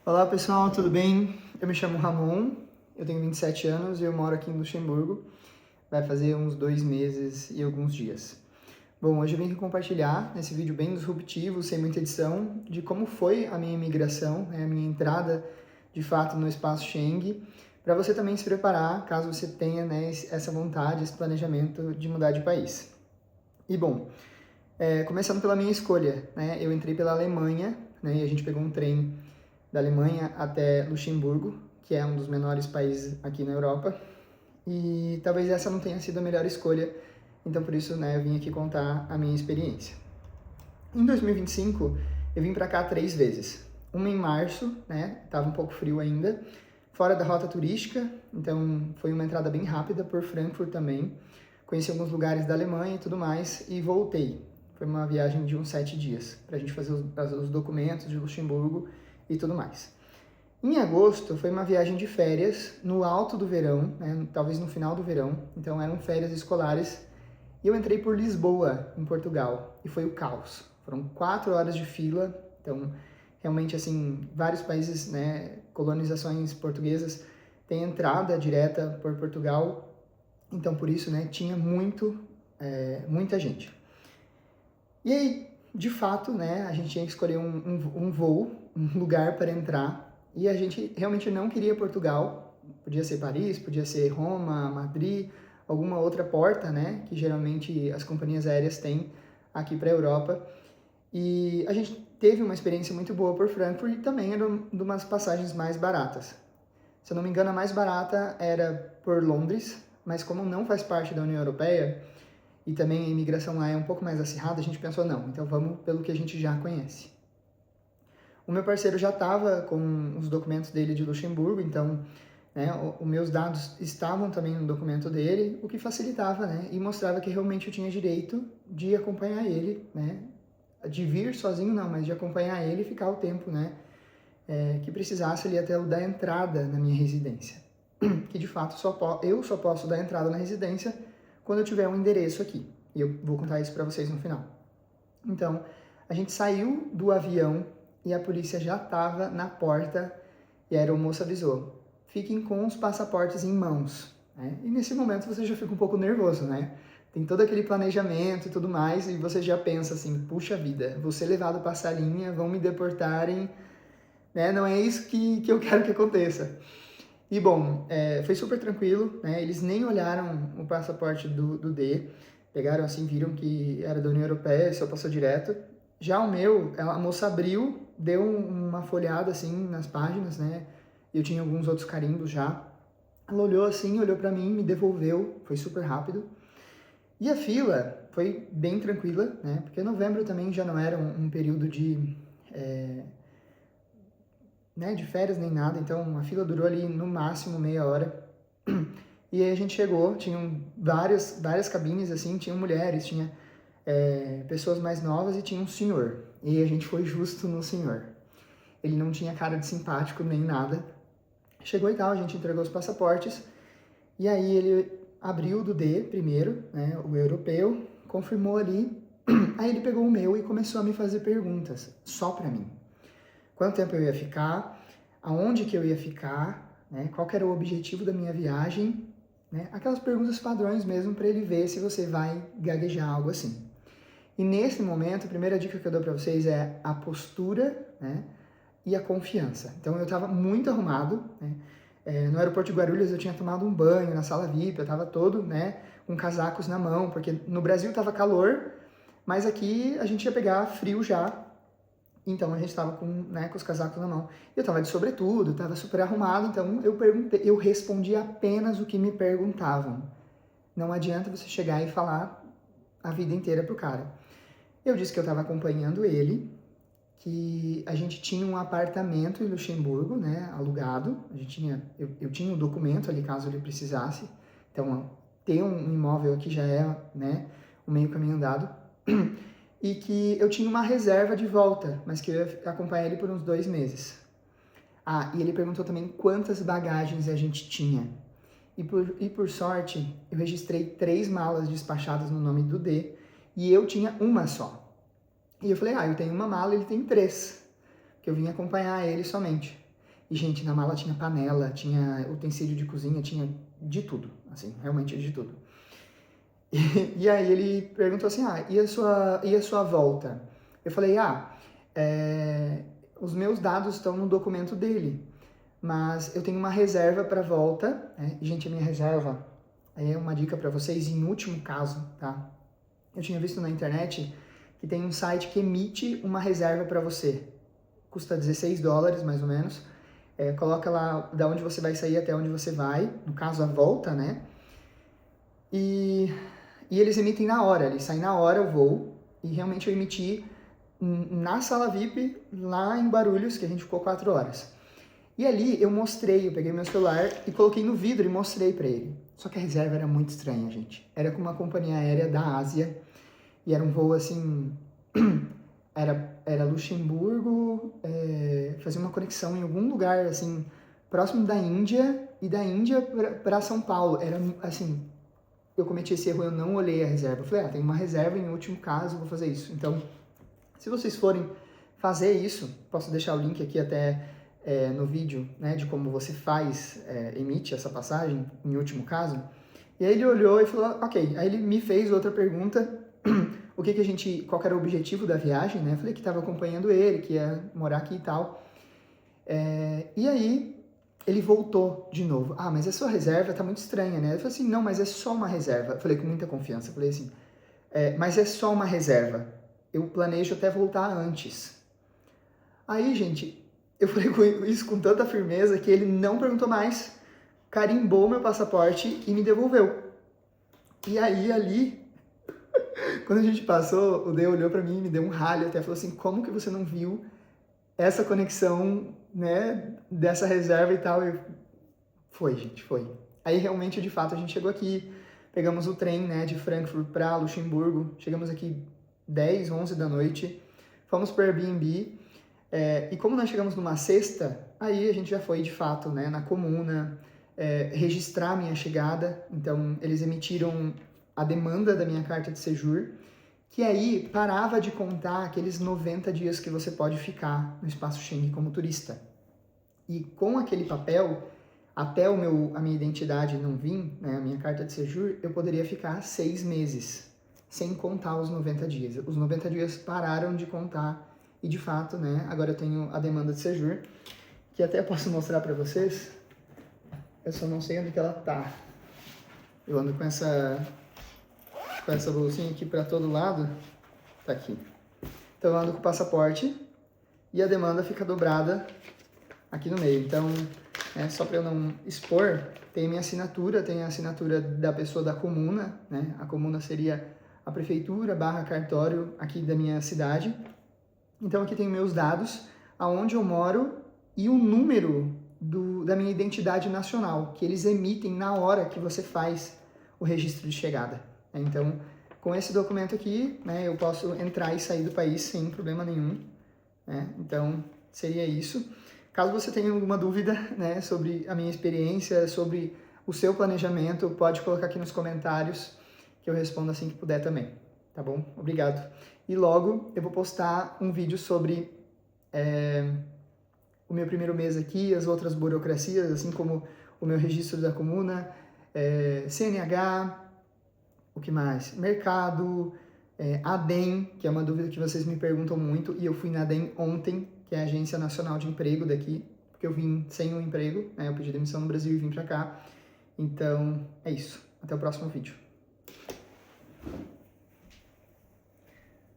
Olá pessoal, tudo bem? Eu me chamo Ramon, eu tenho 27 anos e eu moro aqui em Luxemburgo. Vai fazer uns 2 meses e alguns dias. Bom, hoje eu vim aqui compartilhar nesse vídeo bem disruptivo, sem muita edição, de como foi a minha imigração, a minha entrada de fato no espaço Schengen, para você também se preparar caso você tenha essa vontade, esse planejamento de mudar de país. E bom, começando pela minha escolha, eu entrei pela Alemanha, e a gente pegou um trem da Alemanha até Luxemburgo, que é um dos menores países aqui na Europa, e talvez essa não tenha sido a melhor escolha, então por isso eu vim aqui contar a minha experiência. Em 2025, eu vim para cá 3 vezes. Uma em março, tava um pouco frio ainda, fora da rota turística, então foi uma entrada bem rápida por Frankfurt também, conheci alguns lugares da Alemanha e tudo mais, e voltei. Foi uma viagem de uns 7 dias, para a gente fazer os documentos de Luxemburgo e tudo mais. Em agosto foi uma viagem de férias no alto do verão, talvez no final do verão, então eram férias escolares, e eu entrei por Lisboa, em Portugal, e foi o caos. Foram 4 horas de fila, então realmente assim, vários países, colonizações portuguesas têm entrada direta por Portugal, então por isso tinha muita gente. E aí, de fato, a gente tinha que escolher um voo, um lugar para entrar, e a gente realmente não queria Portugal, podia ser Paris, podia ser Roma, Madrid, alguma outra porta, que geralmente as companhias aéreas têm aqui para a Europa. E a gente teve uma experiência muito boa por Frankfurt e também era de umas passagens mais baratas. Se eu não me engano, a mais barata era por Londres, mas como não faz parte da União Europeia, e também a imigração lá é um pouco mais acirrada, a gente pensou, não, então vamos pelo que a gente já conhece. O meu parceiro já estava com os documentos dele de Luxemburgo, então os meus dados estavam também no documento dele, o que facilitava e mostrava que realmente eu tinha direito de acompanhar ele, de vir sozinho não, mas de acompanhar ele e ficar o tempo que precisasse ali até eu dar entrada na minha residência. Que de fato eu só posso dar entrada na residência quando eu tiver um endereço aqui. E eu vou contar isso para vocês no final. Então, a gente saiu do avião e a polícia já estava na porta e a aeromoça avisou: fiquem com os passaportes em mãos. E nesse momento você já fica um pouco nervoso, Tem todo aquele planejamento e tudo mais, e você já pensa assim, puxa vida, vou ser levado para a salinha, vão me deportarem, não é isso que eu quero que aconteça. E bom, foi super tranquilo, eles nem olharam o passaporte do D, pegaram assim, viram que era da União Europeia, só passou direto. Já o meu, a moça abriu, deu uma folhada assim nas páginas, eu tinha alguns outros carimbos já. Ela olhou assim, olhou pra mim, me devolveu, foi super rápido. E a fila foi bem tranquila, porque novembro também já não era um período de férias nem nada, então a fila durou ali no máximo meia hora. E aí a gente chegou, tinham várias cabines assim, tinham mulheres, tinha pessoas mais novas e tinha um senhor. E a gente foi justo no senhor. Ele não tinha cara de simpático nem nada. Chegou e tal, a gente entregou os passaportes, e aí ele abriu do D primeiro, o europeu, confirmou ali, aí ele pegou o meu e começou a me fazer perguntas, só pra mim. Quanto tempo eu ia ficar, aonde que eu ia ficar, qual que era o objetivo da minha viagem, aquelas perguntas padrões mesmo para ele ver se você vai gaguejar, algo assim. E nesse momento, a primeira dica que eu dou para vocês é a postura, e a confiança. Então eu estava muito arrumado, no aeroporto de Guarulhos eu tinha tomado um banho na sala VIP, eu estava todo, com casacos na mão, porque no Brasil estava calor, mas aqui a gente ia pegar frio já. Então a gente estava com os casacos na mão. Eu estava de sobretudo, estava super arrumado, então eu respondi apenas o que me perguntavam. Não adianta você chegar e falar a vida inteira pro cara. Eu disse que eu estava acompanhando ele, que a gente tinha um apartamento em Luxemburgo, alugado. Eu tinha um documento ali caso ele precisasse. Então ter um imóvel aqui já é um meio caminho andado. E que eu tinha uma reserva de volta, mas que eu ia acompanhar ele por uns 2 meses. E ele perguntou também quantas bagagens a gente tinha. E por sorte, eu registrei 3 malas despachadas no nome do D, e eu tinha uma só. E eu falei, eu tenho uma mala, ele tem 3, que eu vim acompanhar ele somente. E, gente, na mala tinha panela, tinha utensílio de cozinha, tinha de tudo, assim, realmente de tudo. E aí ele perguntou assim, e a sua volta? Eu falei, os meus dados estão no documento dele, mas eu tenho uma reserva para volta, né? E, gente, a minha reserva é uma dica para vocês, em último caso, tá? Eu tinha visto na internet que tem um site que emite uma reserva para você. Custa $16, mais ou menos. Coloca lá da onde você vai sair até onde você vai, no caso a volta, né? E eles emitem na hora, eles saem na hora o voo. E realmente eu emiti na sala VIP, lá em Guarulhos, que a gente ficou 4 horas. E ali eu peguei meu celular e coloquei no vidro e mostrei para ele. Só que a reserva era muito estranha, gente. Era com uma companhia aérea da Ásia e era um voo assim, era Luxemburgo, fazia uma conexão em algum lugar assim, próximo da Índia, e da Índia para São Paulo. Era assim, eu cometi esse erro, eu não olhei a reserva. Eu falei, tem uma reserva em último caso, vou fazer isso. Então, se vocês forem fazer isso, posso deixar o link aqui até no vídeo, né, de como você emite essa passagem, em último caso. E aí ele olhou e falou, ok. Aí ele me fez outra pergunta, qual que era o objetivo da viagem, né? Eu falei que estava acompanhando ele, que ia morar aqui e tal. E aí ele voltou de novo. Mas a sua reserva tá muito estranha, né? Eu falei assim, não, mas é só uma reserva. Eu falei com muita confiança, eu falei assim, mas é só uma reserva. Eu planejo até voltar antes. Aí, gente, eu falei isso com tanta firmeza que ele não perguntou mais, carimbou meu passaporte e me devolveu. E aí, ali, quando a gente passou, o Dê olhou pra mim e me deu um ralho, até falou assim, como que você não viu essa conexão, né, dessa reserva e tal? Foi, gente, foi. Aí, realmente, de fato, a gente chegou aqui, pegamos o trem, né, de Frankfurt para Luxemburgo, chegamos aqui 10, 11 da noite, fomos para o Airbnb, e como nós chegamos numa sexta, aí a gente já foi, de fato, né, na comuna, registrar a minha chegada. Então, eles emitiram a demanda da minha carta de séjour, que aí parava de contar aqueles 90 dias que você pode ficar no espaço Schengen como turista. E com aquele papel, até a minha identidade não vir, né, a minha carta de séjour, eu poderia ficar 6 meses, sem contar os 90 dias. Os 90 dias pararam de contar e, de fato, né, agora eu tenho a demanda de séjour, que até posso mostrar para vocês. Eu só não sei onde que ela tá. Eu ando com essa bolsinha aqui para todo lado. Tá aqui. Então eu ando com o passaporte e a demanda fica dobrada aqui no meio. Então, só para eu não expor, tem minha assinatura, tem a assinatura da pessoa da comuna, né? A comuna seria a prefeitura / cartório aqui da minha cidade. Então aqui tem meus dados, aonde eu moro e o número da minha identidade nacional, que eles emitem na hora que você faz o registro de chegada. Então, com esse documento aqui, né, eu posso entrar e sair do país sem problema nenhum. Né? Então, seria isso. Caso você tenha alguma dúvida, né, sobre a minha experiência, sobre o seu planejamento, pode colocar aqui nos comentários, que eu respondo assim que puder também. Tá bom? Obrigado. E logo eu vou postar um vídeo sobre o meu primeiro mês aqui, as outras burocracias, assim como o meu registro da comuna, CNH, o que mais? Mercado, ADEM, que é uma dúvida que vocês me perguntam muito, e eu fui na ADEM ontem, que é a Agência Nacional de Emprego daqui, porque eu vim sem um emprego, né? Eu pedi demissão no Brasil e vim pra cá. Então, é isso. Até o próximo vídeo.